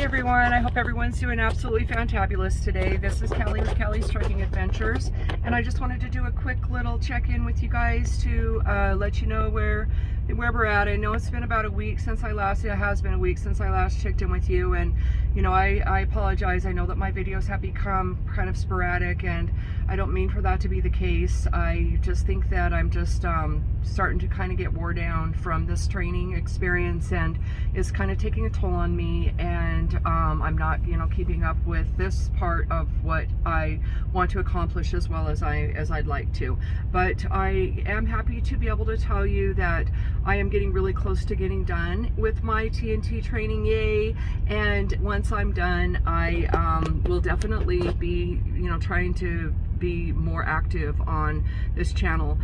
everyone. I hope everyone's doing absolutely fantabulous today. This is Callie with Callie's Trucking Adventures, and I just wanted to do a quick little check-in with you guys to let you know where we're at. I know it's been about a week since it has been a week since I last checked in with you, and you know, I apologize. I know that my videos have become kind of sporadic, and I don't mean for that to be the case. I just think that I'm just starting to kind of get wore down from this training experience, and it's kind of taking a toll on me, and I'm not, you know, keeping up with this part of what I want to accomplish as well as I'd like to. But I am happy to be able to tell you that I am getting really close to getting done with my TNT training, yay! And once I'm done, I will definitely be, you know, trying to be more active on this channel.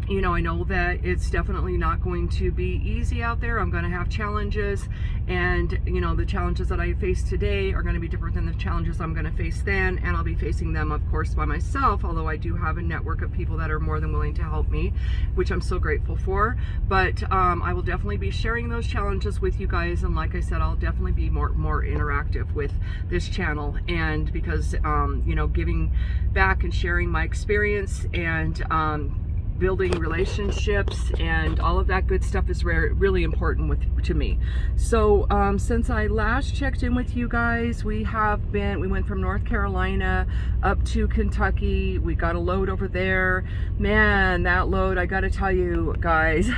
You know, I know that it's definitely not going to be easy out there. I'm going to have challenges, and you know, the challenges that I face today are going to be different than the challenges I'm going to face then, and I'll be facing them, of course, by myself, although I do have a network of people that are more than willing to help me, which I'm so grateful for. But I will definitely be sharing those challenges with you guys, and like I said, I'll definitely be more interactive with this channel, and because you know, giving back and sharing my experience and building relationships and all of that good stuff is really important to me. So since I last checked in with you guys, we went from North Carolina up to Kentucky. We got a load over there. Man, that load, I gotta tell you guys,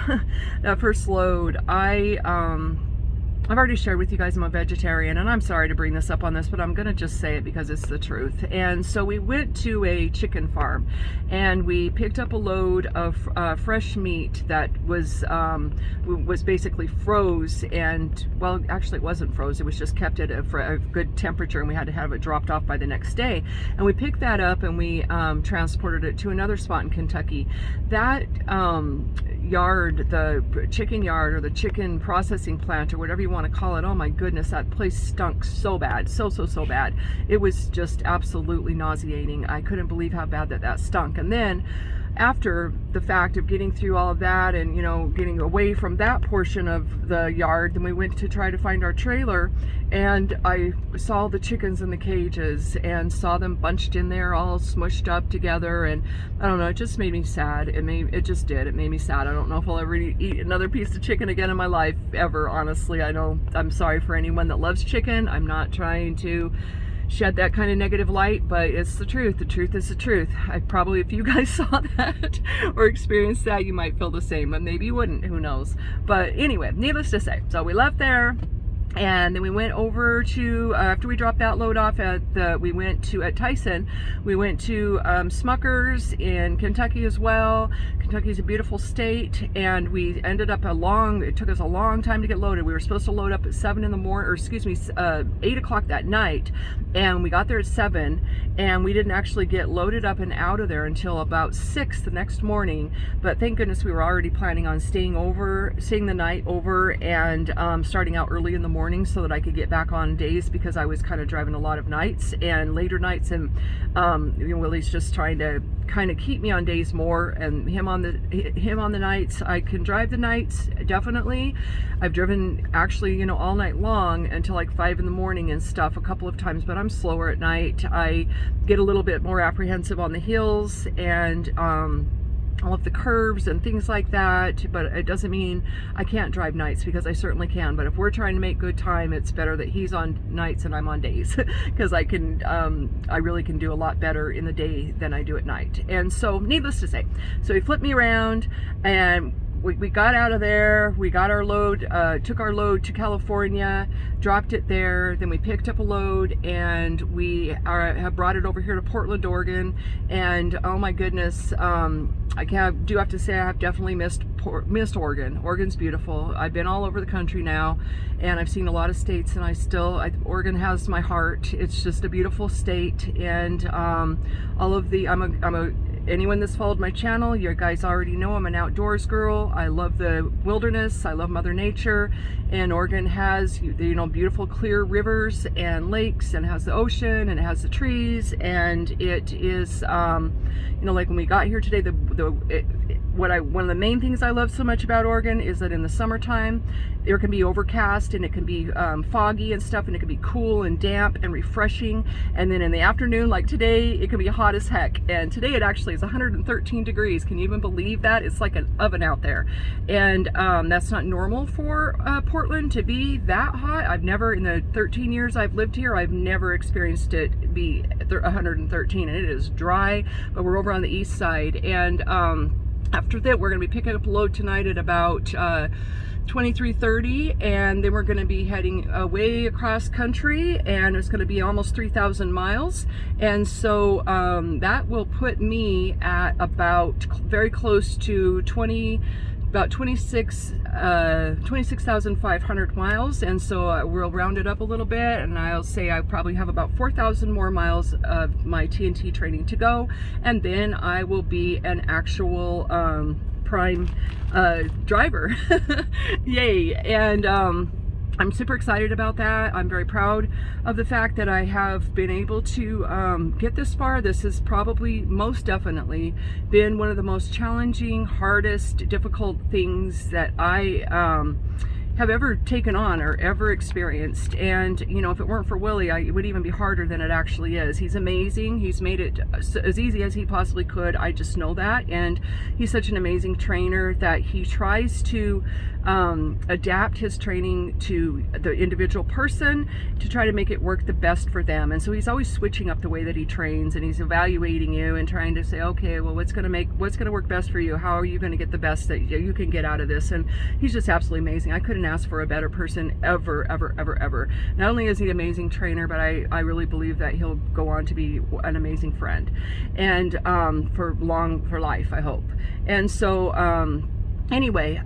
that first load, I've already shared with you guys I'm a vegetarian, and I'm sorry to bring this up on this, but I'm gonna just say it because it's the truth. And so we went to a chicken farm, and we picked up a load of fresh meat that was basically froze, and well, actually it wasn't froze, it was just kept at a good temperature, and we had to have it dropped off by the next day. And we picked that up, and we transported it to another spot in Kentucky. That yard, the chicken yard, or the chicken processing plant, or whatever you want to call it, oh my goodness, that place stunk so bad, so bad. It was just absolutely nauseating. I couldn't believe how bad that stunk. And then after the fact of getting through all of that, and you know, getting away from that portion of the yard, then we went to try to find our trailer, and I saw the chickens in the cages and saw them bunched in there all smushed up together, and I don't know, it just made me sad. It made me sad. I don't know if I'll ever eat another piece of chicken again in my life, ever, honestly. I know, I'm sorry for anyone that loves chicken. I'm not trying to shed that kind of negative light, but it's the truth. The truth is the truth. I probably, if you guys saw that or experienced that, you might feel the same, but maybe you wouldn't, who knows. But anyway, needless to say, so we left there, and then we went over to, after we dropped that load off at Tyson, we went to Smucker's in Kentucky as well. Kentucky's a beautiful state, and we ended up it took us a long time to get loaded. We were supposed to load up at 7 in the morning, or excuse me, 8 o'clock that night, and we got there at 7, and we didn't actually get loaded up and out of there until about 6 the next morning. But thank goodness we were already planning on staying the night over, and starting out early in the morning so that I could get back on days, because I was kind of driving a lot of nights and later nights, and you know, Willie's just trying to kind of keep me on days more, and him on the nights. I can drive the nights, definitely. I've driven actually, you know, all night long until like 5 in the morning and stuff a couple of times, but I'm slower at night. I get a little bit more apprehensive on the hills and all of the curves and things like that, but it doesn't mean I can't drive nights, because I certainly can. But if we're trying to make good time, it's better that he's on nights and I'm on days, because I really can do a lot better in the day than I do at night. And so, needless to say, so he flipped me around, and we got out of there. We got our load, took our load to California, dropped it there. Then we picked up a load, and we have brought it over here to Portland, Oregon. And oh my goodness, I do have to say I have definitely missed Oregon. Oregon's beautiful. I've been all over the country now, and I've seen a lot of states, and Oregon has my heart. It's just a beautiful state, and all of the anyone that's followed my channel, you guys already know I'm an outdoors girl. I love the wilderness. I love Mother Nature, and Oregon has, you know, beautiful clear rivers and lakes, and has the ocean, and it has the trees, and it is, you know, like when we got here today, one of the main things I love so much about Oregon is that in the summertime, there can be overcast and it can be foggy and stuff, and it can be cool and damp and refreshing. And then in the afternoon, like today, it can be hot as heck. And today it actually is 113 degrees. Can you even believe that? It's like an oven out there. And that's not normal for Portland to be that hot. I've never, in the 13 years I've lived here, I've never experienced it be 113, and it is dry, but we're over on the east side. And after that, we're going to be picking up a load tonight at about 23:30, and then we're going to be heading away across country, and it's going to be almost 3,000 miles. And so that will put me at about very close to 26,500 miles. And so we'll round it up a little bit, and I'll say I probably have about 4,000 more miles of my TNT training to go, and then I will be an actual prime driver. Yay. And I'm super excited about that. I'm very proud of the fact that I have been able to get this far. This has probably most definitely been one of the most challenging, hardest, difficult things that I have ever taken on or ever experienced. And you know, if it weren't for Willie, it would even be harder than it actually is. He's amazing. He's made it as easy as he possibly could. I just know that. And he's such an amazing trainer that he tries to adapt his training to the individual person to try to make it work the best for them. And so he's always switching up the way that he trains, and he's evaluating you and trying to say, okay, well, what's going to work best for you? How are you going to get the best that you can get out of this? And he's just absolutely amazing. I couldn't ask for a better person ever. Not only is he an amazing trainer, but I really believe that he'll go on to be an amazing friend, and for life, I hope. And so anyway,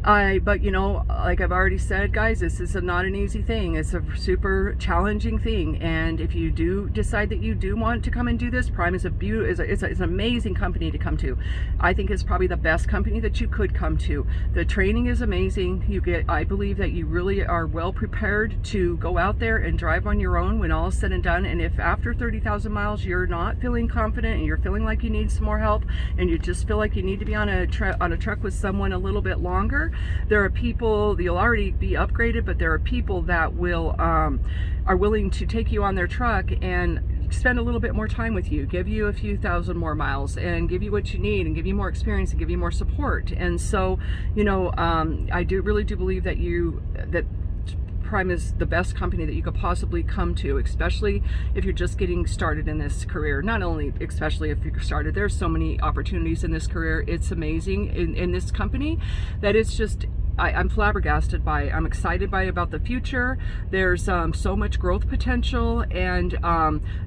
but you know, like I've already said, guys, this is not an easy thing. It's a super challenging thing. And if you do decide that you do want to come and do this, Prime is it's an amazing company to come to. I think it's probably the best company that you could come to. The training is amazing. I believe that you really are well prepared to go out there and drive on your own when all is said and done. And if after 30,000 miles you're not feeling confident and you're feeling like you need some more help, and you just feel like you need to be on a truck with someone a little bit longer, there are people, you'll already be upgraded, but there are people that are willing to take you on their truck and spend a little bit more time with you, give you a few thousand more miles, and give you what you need, and give you more experience, and give you more support. And so, you know, I really do believe that Prime is the best company that you could possibly come to, especially if you're just getting started in this career. Not only especially if you're started, there's so many opportunities in this career. It's amazing in this company that it's just, I'm flabbergasted by it. I'm excited about the future. There's so much growth potential, and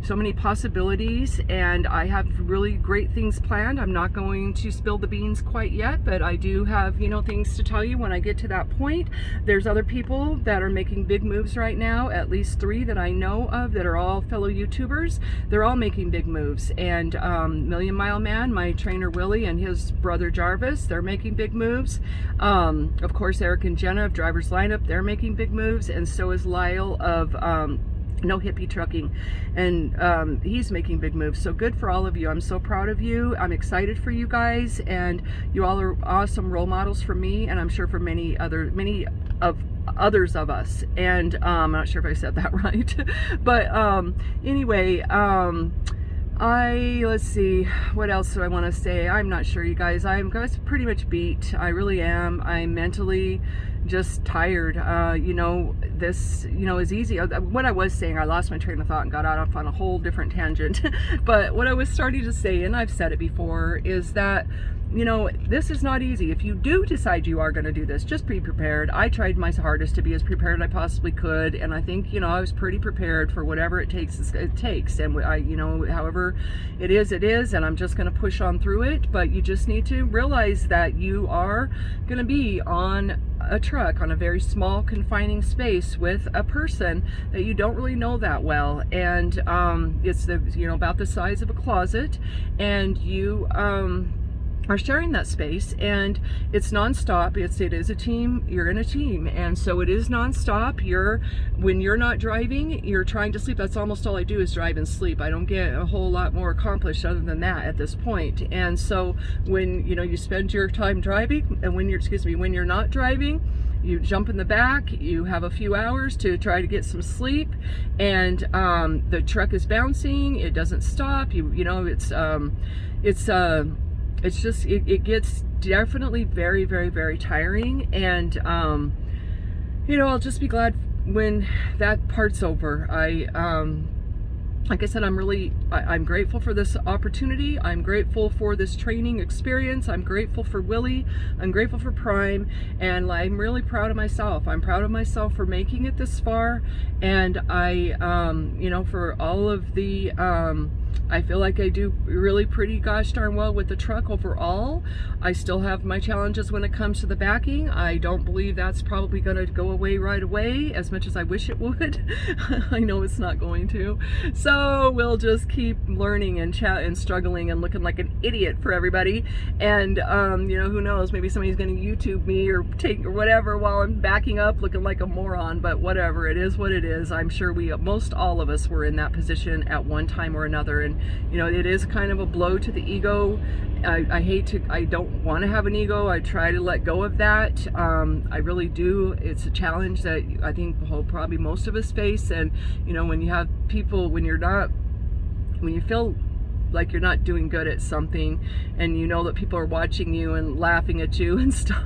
so many possibilities, and I have really great things planned. I'm not going to spill the beans quite yet, but I do have, you know, things to tell you when I get to that point. There's other people that are making big moves right now, at least 3 that I know of that are all fellow YouTubers. They're all making big moves. And Million Mile Man, my trainer Willie, and his brother Jarvis, they're making big moves. Of course, Eric and Jenna of Driver's Lineup, they're making big moves, and so is Lyle of No Hippie Trucking, and he's making big moves. So good for all of you. I'm so proud of you. I'm excited for you guys, and you all are awesome role models for me, and I'm sure for many others of us. And I'm not sure if I said that right, but anyway, let's see, what else do I want to say? I'm not sure, you guys. I'm pretty much beat. I really am. I'm mentally just tired. You know, this, you know, is easy. What I was saying, I lost my train of thought and got off on a whole different tangent. But what I was starting to say, and I've said it before, is that, you know, this is not easy. If you do decide you are going to do this, just be prepared. I tried my hardest to be as prepared as I possibly could, and I think, you know, I was pretty prepared for whatever it takes. And you know, however it is, and I'm just going to push on through it. But you just need to realize that you are going to be on a truck on a very small confining space with a person that you don't really know that well, and it's about the size of a closet, and you are sharing that space, and it's nonstop. It is a team. You're in a team, and so it is nonstop. When you're not driving, you're trying to sleep. That's almost all I do is drive and sleep. I don't get a whole lot more accomplished other than that at this point. And so when you spend your time driving, and when you're not driving, you jump in the back, you have a few hours to try to get some sleep, and the truck is bouncing, it doesn't stop. It gets definitely very, very, very tiring. And I'll just be glad when that part's over. Like I said, I'm grateful for this opportunity. I'm grateful for this training experience. I'm grateful for Willie. I'm grateful for Prime. And I'm really proud of myself. I'm proud of myself for making it this far. And for all of the, I feel like I do really pretty gosh darn well with the truck overall. I still have my challenges when it comes to the backing. I don't believe that's probably going to go away right away, as much as I wish it would. I know it's not going to. So we'll just keep learning and struggling and looking like an idiot for everybody. And who knows, maybe somebody's going to YouTube me or whatever while I'm backing up looking like a moron. But whatever, it is what it is. I'm sure most all of us were in that position at one time or another. And it is kind of a blow to the ego. I don't want to have an ego. I try to let go of that. I really do. It's a challenge that I think probably most of us face. And when you have people, when you feel like you're not doing good at something, and that people are watching you and laughing at you and stuff,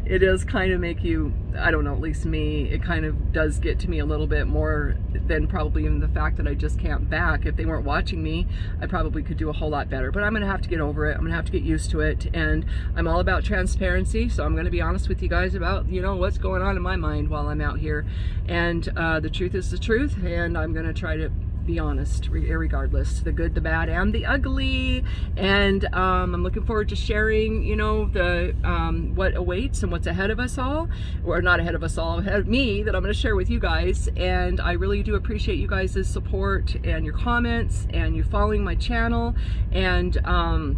it does kind of make you, I don't know, at least me, it kind of does get to me a little bit more than probably even the fact that I just can't back. If they weren't watching me, I probably could do a whole lot better, but I'm gonna have to get over it. I'm gonna have to get used to it. And I'm all about transparency, so I'm gonna be honest with you guys about what's going on in my mind while I'm out here. And the truth is the truth, and I'm gonna try to be honest regardless, the good, the bad, and the ugly. And I'm looking forward to sharing what awaits and what's ahead of us all, or not ahead of us all, ahead of me, that I'm going to share with you guys. And I really do appreciate you guys' support and your comments and you following my channel. And I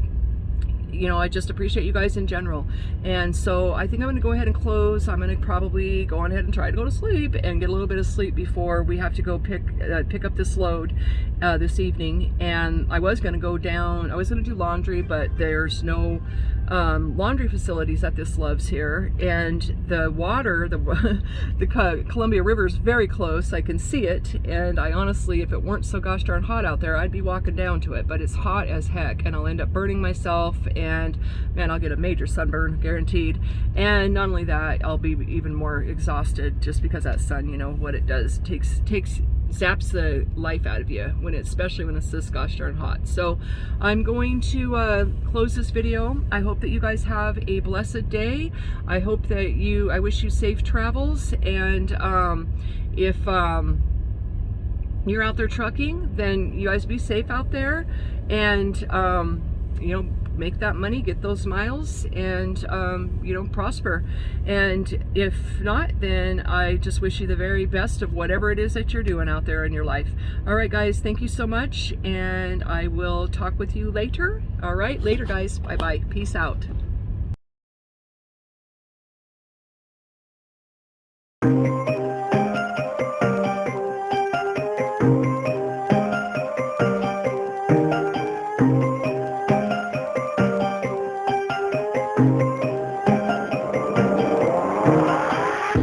just appreciate you guys in general. And so I think I'm going to go ahead and close. I'm going to probably go on ahead and try to go to sleep and get a little bit of sleep before we have to go pick up this load this evening. And I was going to go down, I was going to do laundry, but there's no laundry facilities at this Love's here. And the water, the Columbia River is very close. I can see it. And I honestly, if it weren't so gosh darn hot out there, I'd be walking down to it. But it's hot as heck, and I'll end up burning myself. And man, I'll get a major sunburn guaranteed. And not only that, I'll be even more exhausted just because that sun, what it does, zaps the life out of you especially when it's this gosh darn hot. So I'm going to close this video. I hope that you guys have a blessed day. I wish you safe travels. And if you're out there trucking, then you guys be safe out there, and make that money, get those miles, and prosper. And if not, then I just wish you the very best of whatever it is that you're doing out there in your life. All right, guys, thank you so much, and I will talk with you later. All right, later, guys. Bye bye. Peace out.